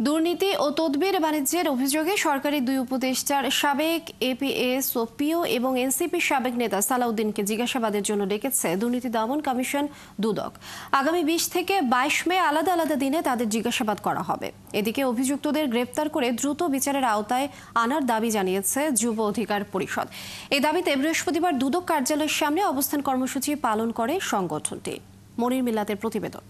দুর্নীতি ও তদবির বাণিজ্যের অভিযোগে সরকারি দুই উপদেষ্টার সাবেক এপিএস ও পিও এবং এনসিপির সাবেক নেতা সালাউদ্দিনকে জিজ্ঞাসাবাদের জন্য ডেকেছে দুর্নীতি দমন কমিশন দুদক। আগামী 20 থেকে 22 মে আলাদা আলাদা দিনে তাদের জিজ্ঞাসাবাদ করা হবে। এদিকে অভিযুক্তদের গ্রেপ্তার করে দ্রুত বিচারের আওতায় আনার দাবি জানিয়েছে যুব অধিকার পরিষদ। এই দাবিতে বৃহস্পতিবার দুদক কার্যালয়ের সামনে অবস্থান কর্মসূচি পালন করে সংগঠনটি। মনির মিল্লাতের প্রতিবেদন।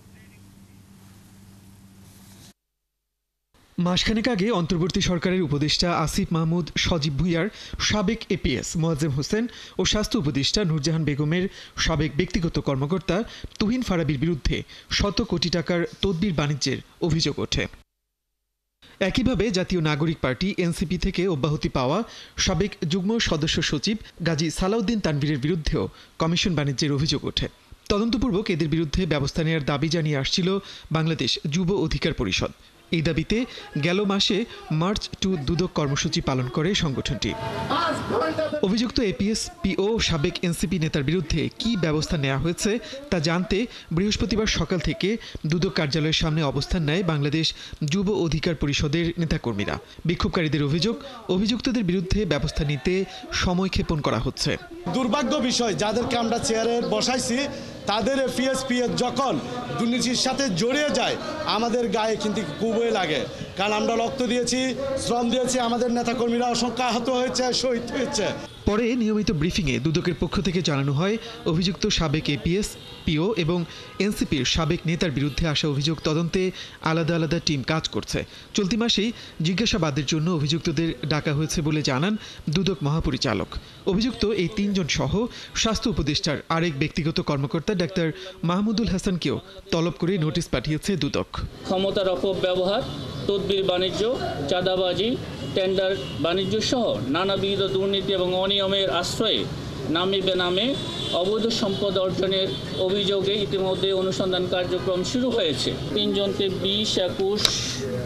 মাসখানেক আগে অন্তর্বর্তী সরকারের উপদেষ্টা আসিফ মাহমুদ সজীব ভুঁইয়ার সাবেক এপিএস মোয়াজ্জেম হোসেন ও স্বাস্থ্য উপদেষ্টা নূরজাহান বেগমের সাবেক ব্যক্তিগত কর্মকর্তা তুহিন ফারাবীর বিরুদ্ধে শত কোটি টাকার তদবির বাণিজ্যের অভিযোগ ওঠে। একইভাবে জাতীয় নাগরিক পার্টি এনসিপি থেকে অব্যাহতি পাওয়া সাবেক যুগ্ম সদস্য সচিব গাজী সালাউদ্দিন তানভীরের বিরুদ্ধেও কমিশন বাণিজ্যের অভিযোগ ওঠে। তদন্তপূর্বক এদের বিরুদ্ধে ব্যবস্থা নেওয়ার দাবি জানিয়ে আসছিল বাংলাদেশ যুব অধিকার পরিষদ। এই দাবিতে গেল মাসে মার্চ টু দুদক কর্মসূচি পালন করে সংগঠনটি। অভিযুক্ত এপিএস পিও সাবেক এনসিপি নেতার বিরুদ্ধে কি ব্যবস্থা নেওয়া হয়েছে তা জানতে বৃহস্পতিবার সকাল থেকে দুদক কার্যালয়ের সামনে অবস্থান নেয় বাংলাদেশ যুব অধিকার পরিষদের নেতাকর্মীরা। বিক্ষোভকারীদের অভিযোগ, অভিযুক্তদের বিরুদ্ধে ব্যবস্থা নিতে সময়ক্ষেপণ করা হচ্ছে। দুর্ভাগ্য বিষয়, যাদেরকে আমরা চেয়ারে বসাইছি তাদের এপিএস যখন দুর্নীতির সাথে জড়িয়ে যায় আমাদের গায়ে কিন্তু খুবই লাগে, কারণ আমরা রক্ত দিয়েছি, শ্রম দিয়েছি, আমাদের নেতাকর্মীরা অসংখ্য আহত হয়েছে, শহীদ হয়েছে। পরে নিয়মিত ব্রিফিংয়ে দুদকের পক্ষ থেকে জানানো হয় অভিযুক্ত সাবেক এপিএস পিও এবং এনসিপির সাবেক নেতার বিরুদ্ধে আসা অভিযোগ তদন্তে আলাদা আলাদা টিম কাজ করছে। চলতি মাসেই জিজ্ঞাসাবাদের জন্য অভিযুক্তদের ডাকা হয়েছে বলে জানান দুদক মহাপরিচালক। অভিযুক্ত এই 3 জন সহ স্বাস্থ্য উপদেষ্টার আরেক ব্যক্তিগত কর্মকর্তা ডাক্তার মাহমুদুল হাসানকেও তলব করে নোটিশ পাঠিয়েছে দুদক। ক্ষমতার অপব্যবহার, তদবির বাণিজ্য, চাঁদাবাজি, টেন্ডার বাণিজ্য সহ নানাবিধ দুর্নীতি এবং অনিয়মের আশ্রয়ে নামে বেনামে অবৈধ সম্পদ অর্জনের অভিযোগে ইতিমধ্যে অনুসন্ধান কার্যক্রম শুরু হয়েছে। 3 জনকে 20, 21,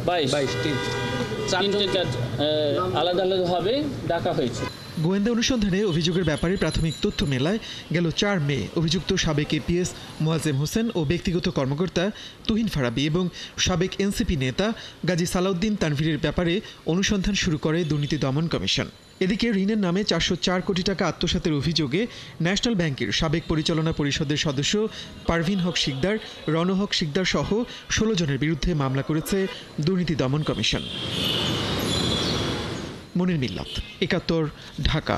22 তিনটে আলাদা আলাদাভাবে ডাকা হয়েছে। গোয়েন্দা অনুসন্ধানে অভিযোগের ব্যাপারে প্রাথমিক তথ্য মেলায় গেল 4 মে অভিযুক্ত সাবেক এপিএস মোয়াজ্জেম হোসেন ও ব্যক্তিগত কর্মকর্তা তুহিন ফারাবী এবং সাবেক এনসিপি নেতা গাজী সালাউদ্দিন তানভীরের ব্যাপারে অনুসন্ধান শুরু করে দুর্নীতি দমন কমিশন। এদিকে ঋণের নামে 404 কোটি টাকা আত্মসাতের অভিযোগে ন্যাশনাল ব্যাংকের সাবেক পরিচালনা পরিষদের সদস্য পারভিন হক শিকদার, রণহক শিকদার সহ 16 জনের বিরুদ্ধে মামলা করেছে দুর্নীতি দমন কমিশন। মনির মিল্লাত, 71, ঢাকা।